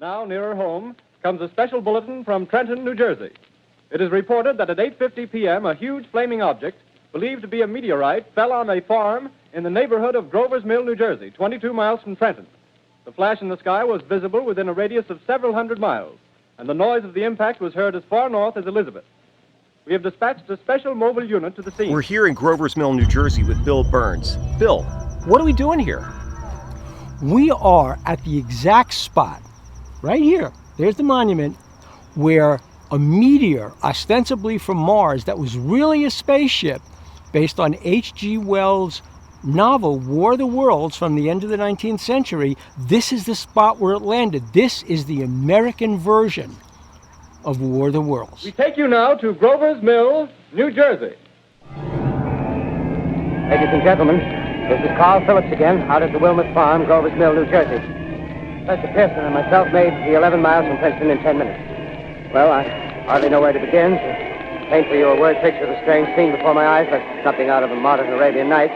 Now, nearer home, comes a special bulletin from Trenton, New Jersey. It is reported that at 8:50 p.m., a huge flaming object, believed to be a meteorite, fell on a farm in the neighborhood of Grover's Mill, New Jersey, 22 miles from Trenton. The flash in the sky was visible within a radius of several hundred miles, and the noise of the impact was heard as far north as Elizabeth. We have dispatched a special mobile unit to the scene. We're here in Grover's Mill, New Jersey with Bill Burns. Bill, what are we doing here? We are at the exact spot, right here, there's the monument, where a meteor, ostensibly from Mars, that was really a spaceship, based on H.G. Wells' novel War of the Worlds from the end of the 19th century, this is the spot where it landed. This is the American version of War of the Worlds. We take you now to Grover's Mill, New Jersey. Ladies and gentlemen, this is Carl Phillips again, out at the Wilmot Farm, Grover's Mill, New Jersey. Professor Pearson and myself made the 11 miles from Princeton in 10 minutes. Well, I hardly know where to begin. To paint for you a word picture of the strange scene before my eyes, like something out of a modern Arabian Nights.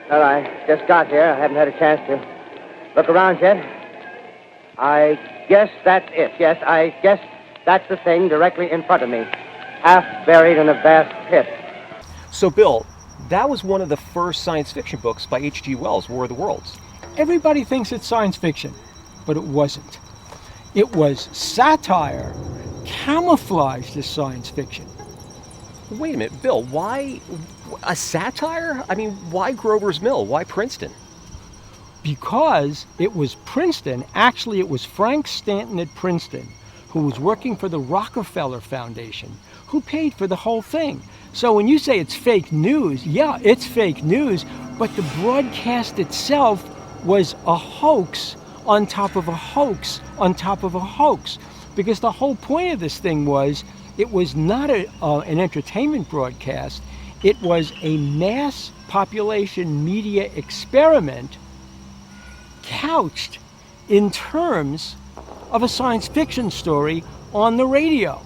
Well, I just got here. I haven't had a chance to look around yet. I guess that's it. Yes, I guess that's the thing directly in front of me, half buried in a vast pit. So, Bill, that was one of the first science fiction books by H.G. Wells, War of the Worlds. Everybody thinks it's science fiction, but it wasn't. It was satire camouflaged as science fiction. Wait a minute, Bill, why a satire? I mean, why Grover's Mill? Why Princeton? Because it was Princeton, actually it was Frank Stanton at Princeton, who was working for the Rockefeller Foundation, who paid for the whole thing. So when you say it's fake news, yeah, it's fake news, but the broadcast itself was a hoax on top of a hoax on top of a hoax. Because the whole point of this thing was, it was not an entertainment broadcast, it was a mass population media experiment couched in terms of a science fiction story on the radio.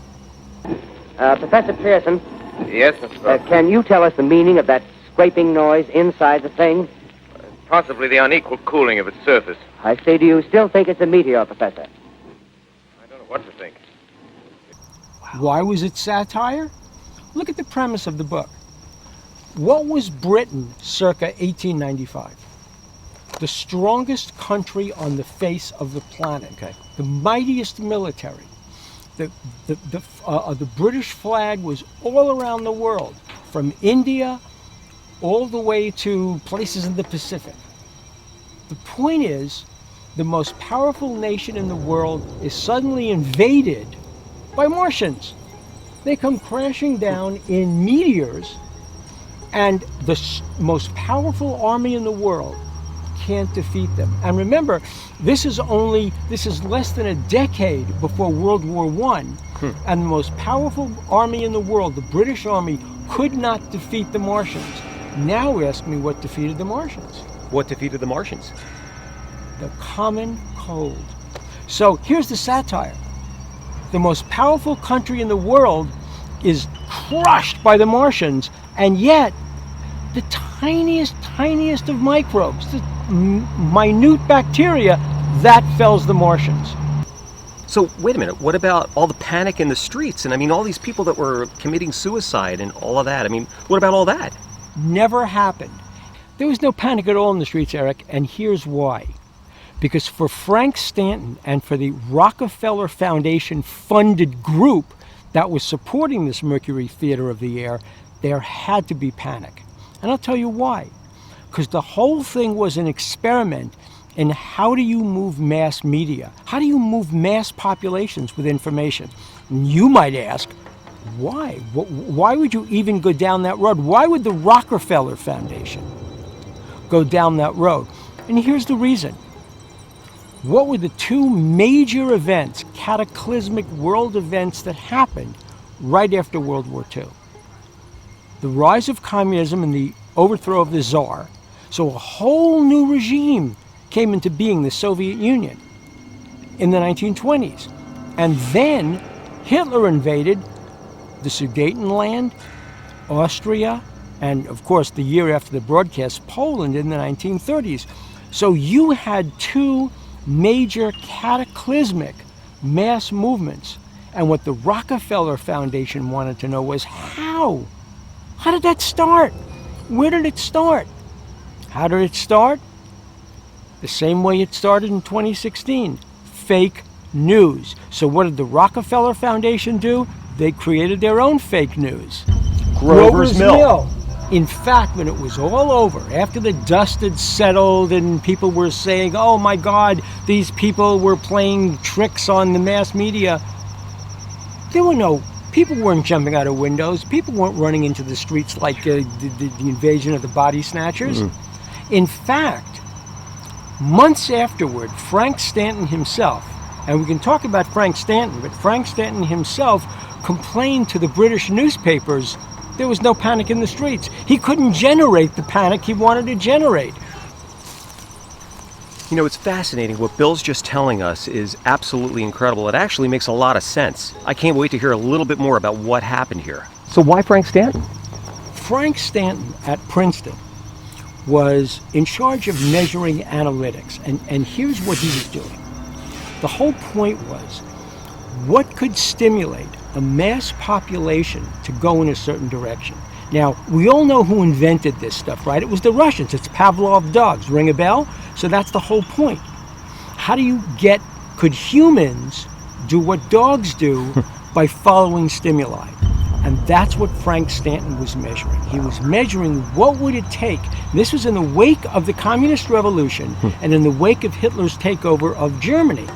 Professor Pearson? Yes, Mr. Burke. Can you tell us the meaning of that scraping noise inside the thing? Possibly the unequal cooling of its surface. I say, do you still think it's a meteor, Professor? I don't know what to think. Why was it satire? Look at the premise of the book. What was Britain circa 1895? The strongest country on the face of the planet. Okay. The mightiest military. The British flag was all around the world, from India all the way to places in the Pacific. The point is, the most powerful nation in the world is suddenly invaded by Martians. They come crashing down in meteors, and the most powerful army in the world can't defeat them. And remember, this is less than a decade before World War I, and the most powerful army in the world, the British Army, could not defeat the Martians. Now ask me what defeated the Martians. What defeated the Martians? The common cold. So here's the satire. The most powerful country in the world is crushed by the Martians, and yet the tiniest of microbes, the minute bacteria, that fells the Martians. So, wait a minute, what about all the panic in the streets? And I mean, all these people that were committing suicide and all of that. I mean, what about all that? Never happened. There was no panic at all in the streets, Eric, and here's why. Because for Frank Stanton and for the Rockefeller Foundation funded group that was supporting this Mercury Theater of the Air, there had to be panic. And I'll tell you why. Because the whole thing was an experiment in how do you move mass media? How do you move mass populations with information? And you might ask, why? Why would you even go down that road? Why would the Rockefeller Foundation go down that road? And here's the reason. What were the two major events, cataclysmic world events that happened right after World War II? The rise of communism and the overthrow of the Tsar. So a whole new regime came into being, the Soviet Union, in the 1920s. And then Hitler invaded the Sudetenland, Austria, and of course the year after the broadcast, Poland in the 1930s. So you had two major cataclysmic mass movements. And what the Rockefeller Foundation wanted to know was how? How did that start? Where did it start? How did it start? The same way it started in 2016, fake news. So what did the Rockefeller Foundation do? They created their own fake news. Grover's Mill. In fact, when it was all over, after the dust had settled and people were saying, oh my God, these people were playing tricks on the mass media, people weren't jumping out of windows. People weren't running into the streets like the invasion of the body snatchers. In fact, months afterward, Frank Stanton himself, and we can talk about Frank Stanton, but Frank Stanton himself complained to the British newspapers there was no panic in the streets. He couldn't generate the panic he wanted to generate. You know, it's fascinating. What Bill's just telling us is absolutely incredible. It actually makes a lot of sense. I can't wait to hear a little bit more about what happened here. So why Frank Stanton? Frank Stanton at Princeton was in charge of measuring analytics. And here's what he was doing. The whole point was, what could stimulate a mass population to go in a certain direction? Now, we all know who invented this stuff, right? It was the Russians. It's Pavlov dogs. Ring a bell? So that's the whole point. How do you could humans do what dogs do by following stimuli? And that's what Frank Stanton was measuring. He was measuring what would it take. This was in the wake of the Communist Revolution and in the wake of Hitler's takeover of Germany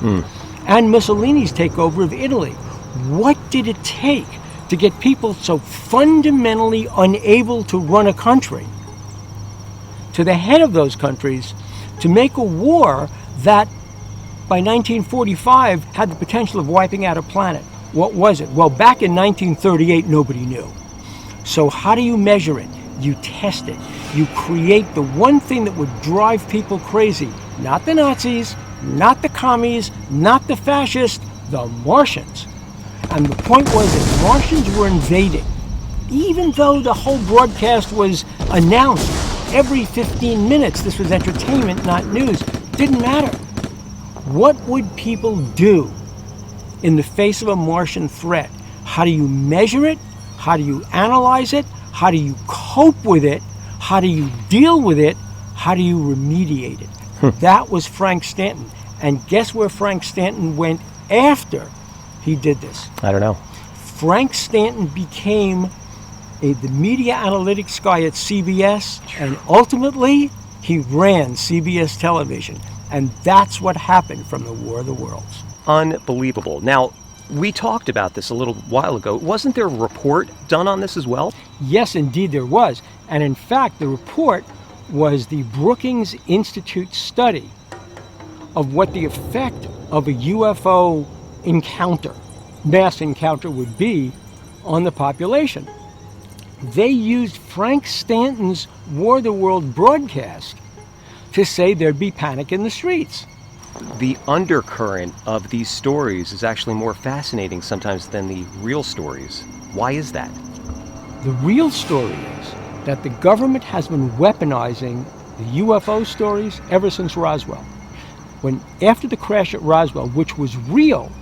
and Mussolini's takeover of Italy. What did it take to get people so fundamentally unable to run a country to the head of those countries to make a war that by 1945 had the potential of wiping out a planet? What was it? Well, back in 1938, nobody knew. So how do you measure it? You test it. You create the one thing that would drive people crazy. Not the Nazis, not the commies, not the fascists, the Martians. And the point was that Martians were invading. Even though the whole broadcast was announced every 15 minutes, this was entertainment, not news, didn't matter. What would people do in the face of a Martian threat? How do you measure it? How do you analyze it? How do you cope with it? How do you deal with it? How do you remediate it? That was Frank Stanton. And guess where Frank Stanton went after he did this? I don't know. Frank Stanton became the media analytics guy at CBS, and ultimately he ran CBS television. And that's what happened from the War of the Worlds. Unbelievable. Now, we talked about this a little while ago. Wasn't there a report done on this as well? Yes, indeed there was. And in fact, the report was the Brookings Institute study of what the effect of a UFO encounter, mass encounter, would be on the population. They used Frank Stanton's War of the World broadcast to say there'd be panic in the streets. The undercurrent of these stories is actually more fascinating sometimes than the real stories. Why is that? The real story is that the government has been weaponizing the UFO stories ever since Roswell. After the crash at Roswell, which was real,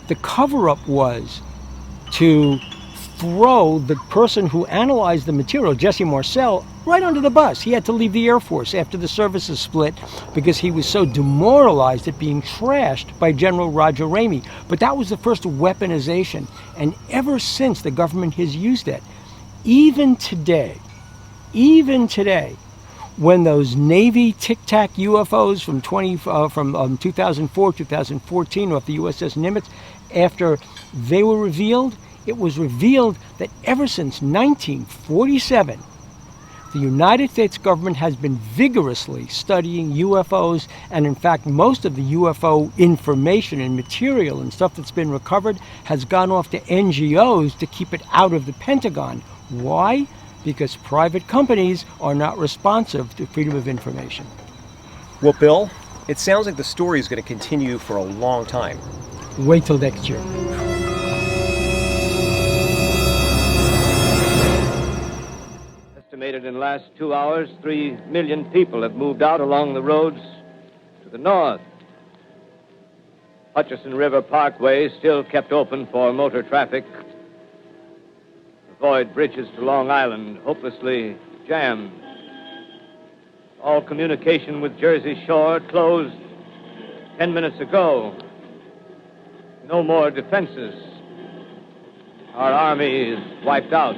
the cover-up was to throw the person who analyzed the material, Jesse Marcel, right under the bus. He had to leave the Air Force after the services split because he was so demoralized at being trashed by General Roger Ramey. But that was the first weaponization. And ever since, the government has used that. Even today, when those Navy Tic Tac UFOs from 2004, 2014 off the USS Nimitz, after they were revealed, it was revealed that ever since 1947, the United States government has been vigorously studying UFOs, and in fact, most of the UFO information and material and stuff that's been recovered has gone off to NGOs to keep it out of the Pentagon. Why? Because private companies are not responsive to freedom of information. Well, Bill, it sounds like the story is going to continue for a long time. Wait till next year. Estimated in the last 2 hours, 3 million people have moved out along the roads to the north, Hutchison River Parkway still kept open for motor traffic. Avoid bridges to Long Island hopelessly jammed. All communication with Jersey Shore closed 10 minutes ago. No more defenses. Our army is wiped out.